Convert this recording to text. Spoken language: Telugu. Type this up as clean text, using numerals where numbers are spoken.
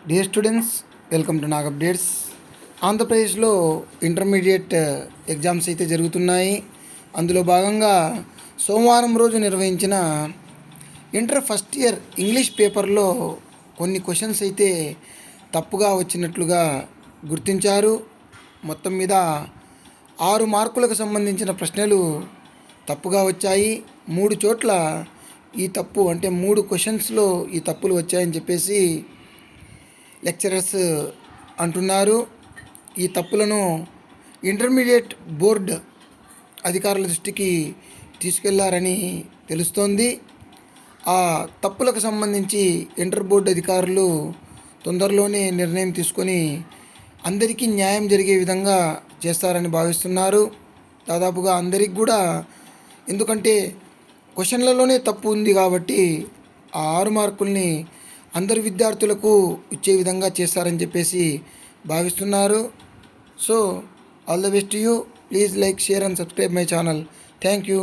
Dear students, welcome to Nag updates. ఆంధ్రప్రదేశ్లో ఇంటర్మీడియట్ ఎగ్జామ్స్ అయితే జరుగుతున్నాయి. అందులో భాగంగా సోమవారం రోజు నిర్వహించిన ఇంటర్ ఫస్ట్ ఇయర్ ఇంగ్లీష్ పేపర్లో కొన్ని క్వశ్చన్స్ అయితే తప్పుగా వచ్చినట్లుగా గుర్తించారు. మొత్తం మీద 6 మార్కులకు సంబంధించిన ప్రశ్నలు తప్పుగా వచ్చాయి. 3 చోట్ల ఈ తప్పు అంటే 3 క్వశ్చన్స్లో ఈ తప్పులు వచ్చాయని చెప్పేసి లెక్చరర్స్ అంటున్నారు. ఈ తప్పులను ఇంటర్మీడియట్ బోర్డ్ అధికారుల దృష్టికి తీసుకెళ్లారని తెలుస్తోంది. ఆ తప్పులకు సంబంధించి ఇంటర్ బోర్డు అధికారులు తొందరలోనే నిర్ణయం తీసుకొని అందరికీ న్యాయం జరిగే విధంగా చేస్తారని భావిస్తున్నారు. దాదాపుగా అందరికి కూడా, ఎందుకంటే క్వశ్చన్లలోనే తప్పు ఉంది కాబట్టి ఆ 6 మార్కుల్ని అందరు విద్యార్థులకు ఇచ్చే విధంగా చేస్తారని చెప్పేసి భావిస్తున్నారు. So all the best you. Please like, share and subscribe my channel. Thank you.